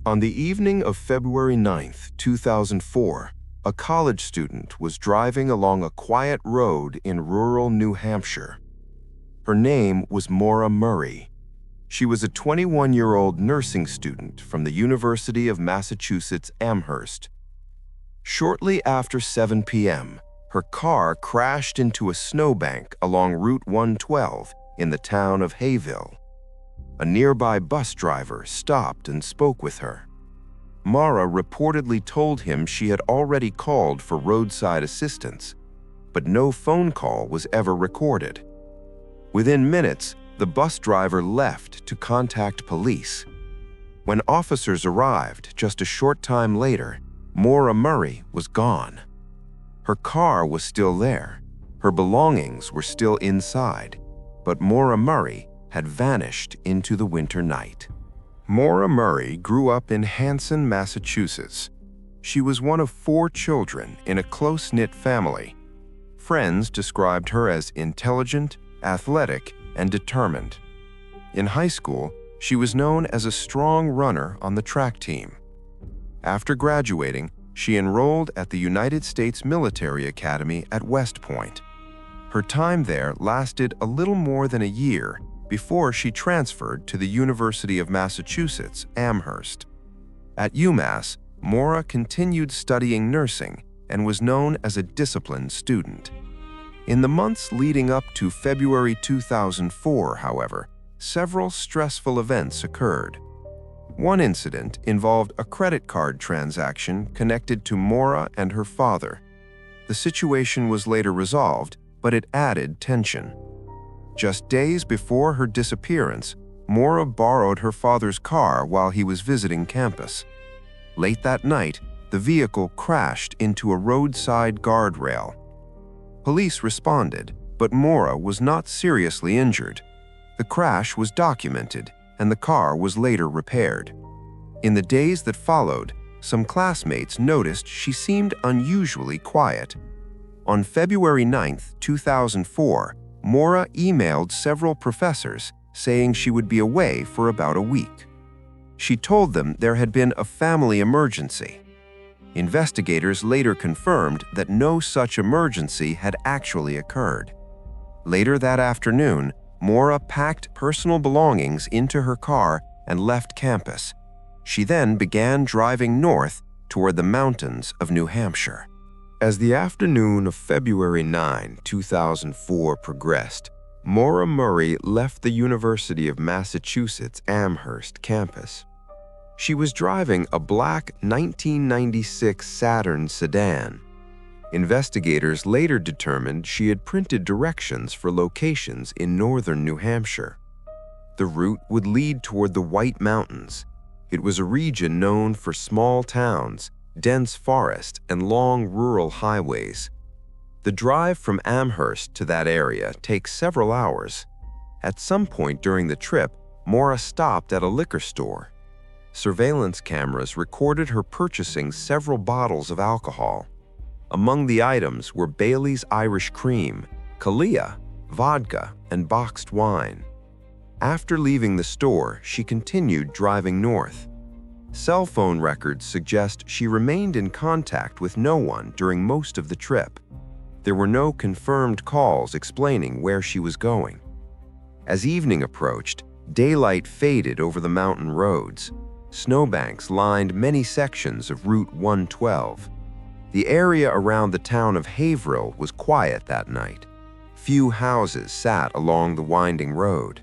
On the evening of February 9th, 2004, a college student was driving along a quiet road in rural New Hampshire. Her name was Maura Murray. She was a 21-year-old nursing student from the University of Massachusetts Amherst. Shortly after 7 p.m., her car crashed into a snowbank along Route 112 in the town of Haverhill. A nearby bus driver stopped and spoke with her. Maura reportedly told him she had already called for roadside assistance, but no phone call was ever recorded. Within minutes, the bus driver left to contact police. When officers arrived just a short time later, Maura Murray was gone. Her car was still there. Her belongings were still inside, but Maura Murray had vanished into the winter night. Maura Murray grew up in Hanson, Massachusetts. She was one of 4 children in a close-knit family. Friends described her as intelligent, athletic, and determined. In high school, she was known as a strong runner on the track team. After graduating, she enrolled at the United States Military Academy at West Point. Her time there lasted a little more than a year before she transferred to the University of Massachusetts Amherst. At UMass, Maura continued studying nursing and was known as a disciplined student. In the months leading up to February 2004, however, several stressful events occurred. One incident involved a credit card transaction connected to Maura and her father. The situation was later resolved, but it added tension. Just days before her disappearance, Maura borrowed her father's car while he was visiting campus. Late that night, the vehicle crashed into a roadside guardrail. Police responded, but Maura was not seriously injured. The crash was documented, and the car was later repaired. In the days that followed, some classmates noticed she seemed unusually quiet. On February 9, 2004, Maura emailed several professors saying she would be away for about a week. She told them there had been a family emergency. Investigators later confirmed that no such emergency had actually occurred. Later that afternoon, Maura packed personal belongings into her car and left campus. She then began driving north toward the mountains of New Hampshire. As the afternoon of February 9, 2004 progressed, Maura Murray left the University of Massachusetts Amherst campus. She was driving a black 1996 Saturn sedan. Investigators later determined she had printed directions for locations in northern New Hampshire. The route would lead toward the White Mountains. It was a region known for small towns, dense forest, and long rural highways. The drive from Amherst to that area takes several hours. At some point during the trip, Maura stopped at a liquor store. Surveillance cameras recorded her purchasing several bottles of alcohol. Among the items were Bailey's Irish Cream, Kalia, vodka, and boxed wine. After leaving the store, she continued driving north. Cell phone records suggest she remained in contact with no one during most of the trip. There were no confirmed calls explaining where she was going. As evening approached, daylight faded over the mountain roads. Snowbanks lined many sections of Route 112. The area around the town of Haverhill was quiet that night. Few houses sat along the winding road.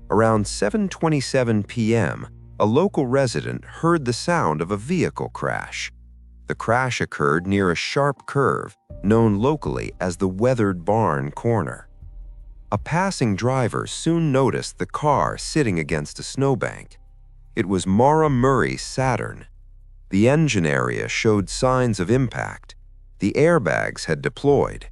Around 7:27 p.m., a local resident heard the sound of a vehicle crash. The crash occurred near a sharp curve, known locally as the Weathered Barn Corner. A passing driver soon noticed the car sitting against a snowbank. It was Maura Murray's Saturn. The engine area showed signs of impact. The airbags had deployed.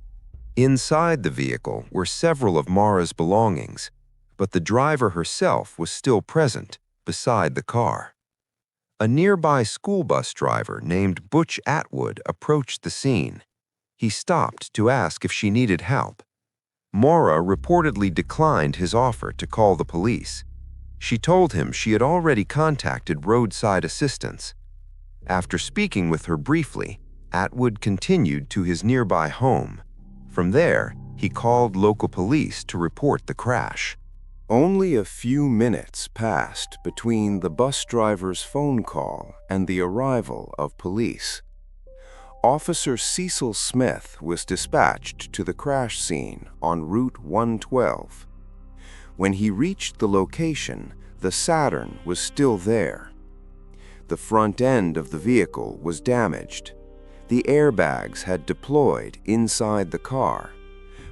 Inside the vehicle were several of Maura's belongings, but the driver herself was still present beside the car. A nearby school bus driver named Butch Atwood approached the scene. He stopped to ask if she needed help. Maura reportedly declined his offer to call the police. She told him she had already contacted roadside assistance. After speaking with her briefly, Atwood continued to his nearby home. From there, he called local police to report the crash. Only a few minutes passed between the bus driver's phone call and the arrival of police. Officer Cecil Smith was dispatched to the crash scene on Route 112. When he reached the location, the Saturn was still there. The front end of the vehicle was damaged. The airbags had deployed inside the car,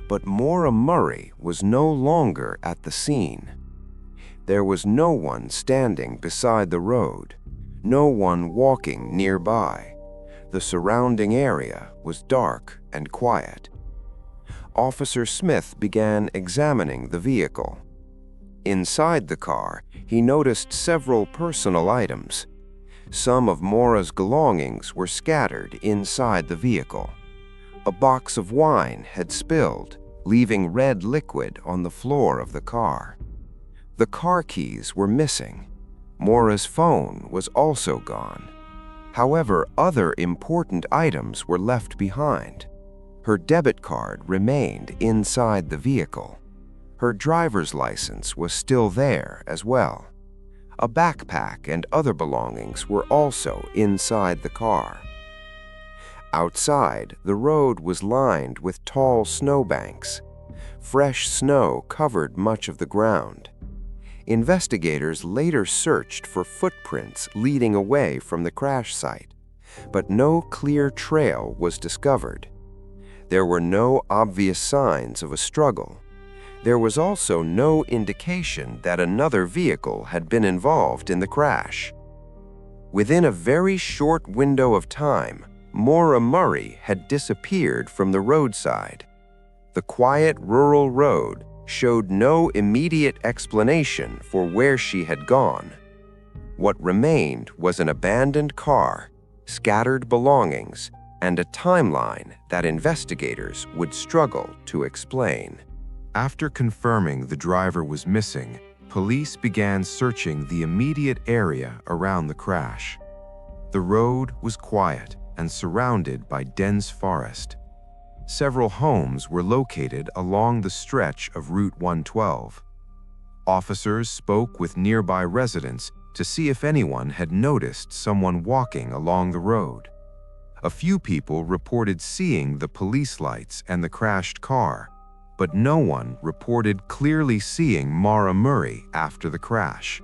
but Maura Murray was no longer at the scene. There was no one standing beside the road, no one walking nearby. The surrounding area was dark and quiet. Officer Smith began examining the vehicle. Inside the car, he noticed several personal items. Some of Maura's belongings were scattered inside the vehicle. A box of wine had spilled, leaving red liquid on the floor of the car. The car keys were missing. Maura's phone was also gone. However, other important items were left behind. Her debit card remained inside the vehicle. Her driver's license was still there as well. A backpack and other belongings were also inside the car. Outside, the road was lined with tall snowbanks. Fresh snow covered much of the ground. Investigators later searched for footprints leading away from the crash site, but no clear trail was discovered. There were no obvious signs of a struggle. There was also no indication that another vehicle had been involved in the crash. Within a very short window of time, Maura Murray had disappeared from the roadside. The quiet rural road showed no immediate explanation for where she had gone. What remained was an abandoned car, scattered belongings, and a timeline that investigators would struggle to explain. After confirming the driver was missing, police began searching the immediate area around the crash. The road was quiet and surrounded by dense forest. Several homes were located along the stretch of Route 112. Officers spoke with nearby residents to see if anyone had noticed someone walking along the road. A few people reported seeing the police lights and the crashed car, but no one reported clearly seeing Maura Murray after the crash.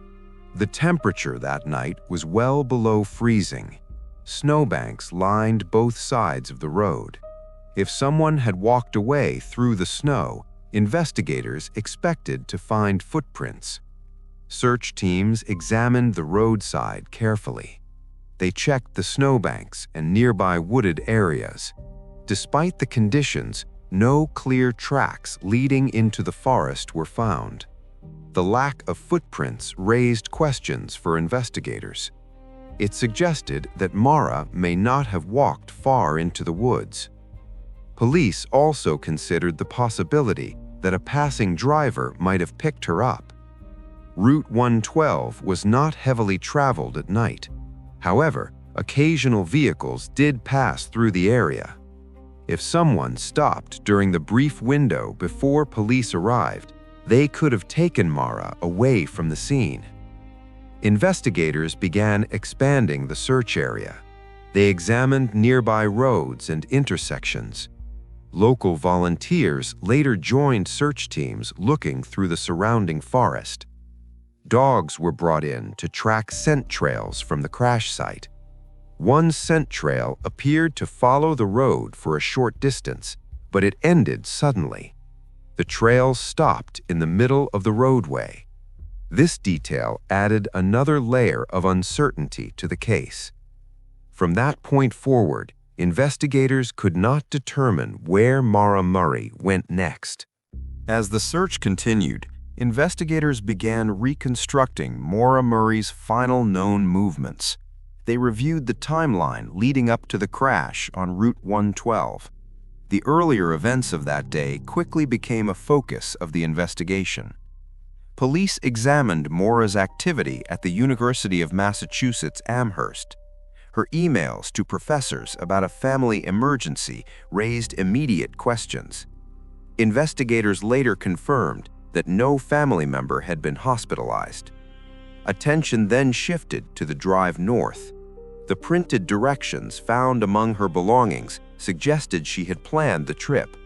The temperature that night was well below freezing. Snowbanks lined both sides of the road. If someone had walked away through the snow, investigators expected to find footprints. Search teams examined the roadside carefully. They checked the snowbanks and nearby wooded areas. Despite the conditions, no clear tracks leading into the forest were found. The lack of footprints raised questions for investigators. It suggested that Maura may not have walked far into the woods. Police also considered the possibility that a passing driver might have picked her up. Route 112 was not heavily traveled at night. However, occasional vehicles did pass through the area. If someone stopped during the brief window before police arrived, they could have taken Maura away from the scene. Investigators began expanding the search area. They examined nearby roads and intersections. Local volunteers later joined search teams looking through the surrounding forest. Dogs were brought in to track scent trails from the crash site. One scent trail appeared to follow the road for a short distance, but it ended suddenly. The trail stopped in the middle of the roadway. This detail added another layer of uncertainty to the case. From that point forward, investigators could not determine where Maura Murray went next. As the search continued, investigators began reconstructing Maura Murray's final known movements. They reviewed the timeline leading up to the crash on Route 112. The earlier events of that day quickly became a focus of the investigation. Police examined Maura's activity at the University of Massachusetts Amherst. Her emails to professors about a family emergency raised immediate questions. Investigators later confirmed that no family member had been hospitalized. Attention then shifted to the drive north. The printed directions found among her belongings suggested she had planned the trip,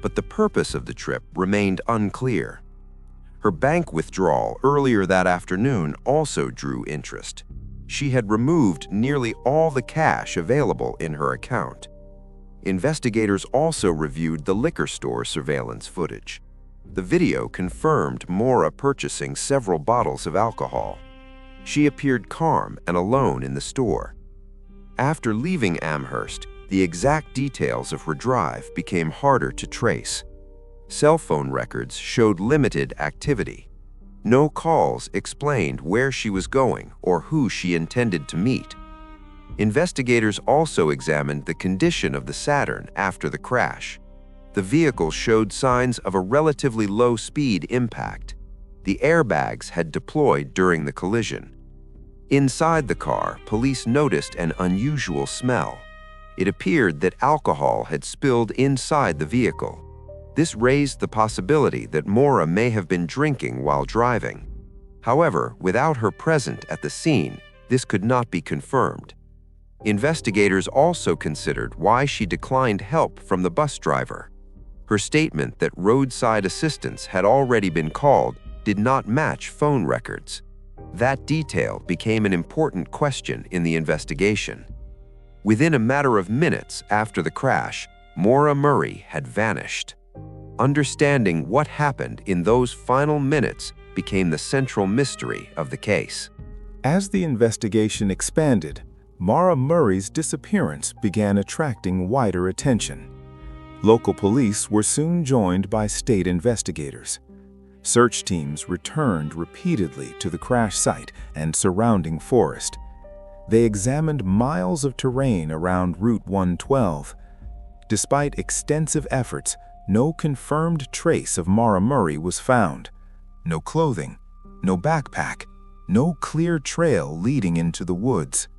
but the purpose of the trip remained unclear. Her bank withdrawal earlier that afternoon also drew interest. She had removed nearly all the cash available in her account. Investigators also reviewed the liquor store surveillance footage. The video confirmed Maura purchasing several bottles of alcohol. She appeared calm and alone in the store. After leaving Amherst, the exact details of her drive became harder to trace. Cell phone records showed limited activity. No calls explained where she was going or who she intended to meet. Investigators also examined the condition of the Saturn after the crash. The vehicle showed signs of a relatively low-speed impact. The airbags had deployed during the collision. Inside the car, police noticed an unusual smell. It appeared that alcohol had spilled inside the vehicle. This raised the possibility that Maura may have been drinking while driving. However, without her present at the scene, this could not be confirmed. Investigators also considered why she declined help from the bus driver. Her statement that roadside assistance had already been called did not match phone records. That detail became an important question in the investigation. Within a matter of minutes after the crash, Maura Murray had vanished. Understanding what happened in those final minutes became the central mystery of the case. As the investigation expanded, Maura Murray's disappearance began attracting wider attention. Local police were soon joined by state investigators. Search teams returned repeatedly to the crash site and surrounding forest. They examined miles of terrain around Route 112. Despite extensive efforts, no confirmed trace of Maura Murray was found. No clothing, no backpack, no clear trail leading into the woods.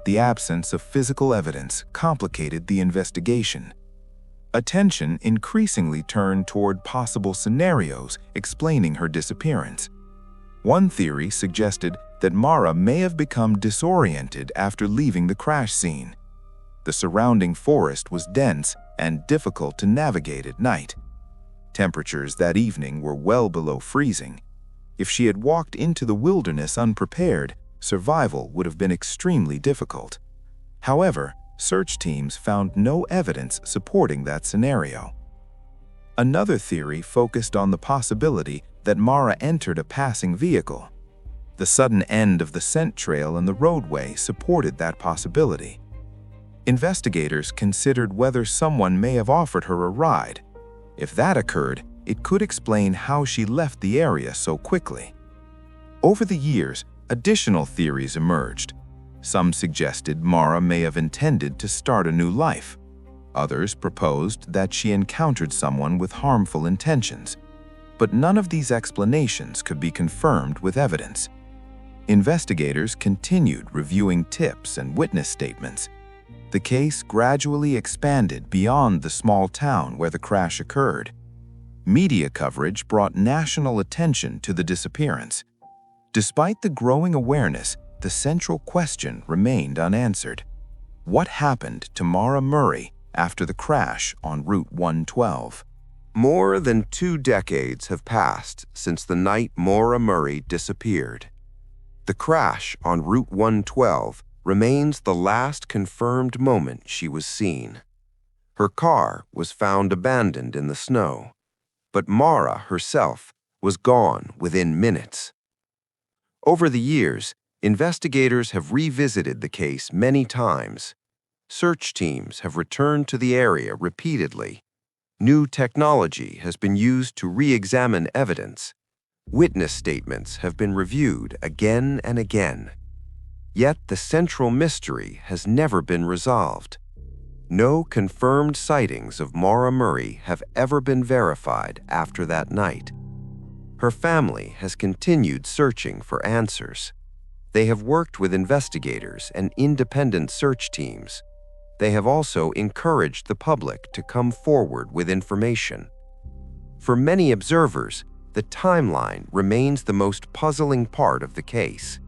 The absence of physical evidence complicated the investigation. Attention increasingly turned toward possible scenarios explaining her disappearance. One theory suggested that Maura may have become disoriented after leaving the crash scene. The surrounding forest was dense and difficult to navigate at night. Temperatures that evening were well below freezing. If she had walked into the wilderness unprepared, survival would have been extremely difficult. However, search teams found no evidence supporting that scenario. Another theory focused on the possibility that Maura entered a passing vehicle. The sudden end of the scent trail in the roadway supported that possibility. Investigators considered whether someone may have offered her a ride. If that occurred, it could explain how she left the area so quickly. Over the years, additional theories emerged. Some suggested Maura may have intended to start a new life. Others proposed that she encountered someone with harmful intentions. But none of these explanations could be confirmed with evidence. Investigators continued reviewing tips and witness statements. The case gradually expanded beyond the small town where the crash occurred. Media coverage brought national attention to the disappearance. Despite the growing awareness, the central question remained unanswered. What happened to Maura Murray after the crash on Route 112? More than 2 decades have passed since the night Maura Murray disappeared. The crash on Route 112 remains the last confirmed moment she was seen. Her car was found abandoned in the snow, but Maura herself was gone within minutes. Over the years, investigators have revisited the case many times. Search teams have returned to the area repeatedly. New technology has been used to re-examine evidence. Witness statements have been reviewed again and again. Yet the central mystery has never been resolved. No confirmed sightings of Maura Murray have ever been verified after that night. Her family has continued searching for answers. They have worked with investigators and independent search teams. They have also encouraged the public to come forward with information. For many observers, the timeline remains the most puzzling part of the case.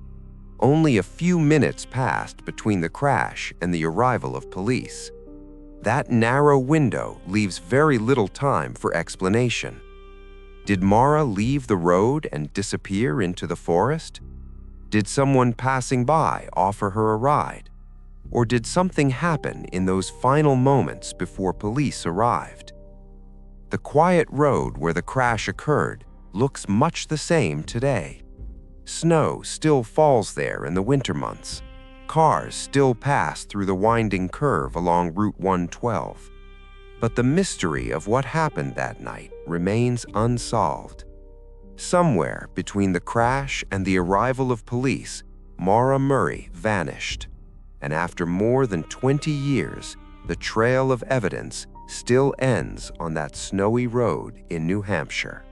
Only a few minutes passed between the crash and the arrival of police. That narrow window leaves very little time for explanation. Did Maura leave the road and disappear into the forest? Did someone passing by offer her a ride? Or did something happen in those final moments before police arrived? The quiet road where the crash occurred looks much the same today. Snow still falls there in the winter months. Cars still pass through the winding curve along Route 112. But the mystery of what happened that night remains unsolved. Somewhere between the crash and the arrival of police, Maura Murray vanished. And after more than 20 years, the trail of evidence still ends on that snowy road in New Hampshire.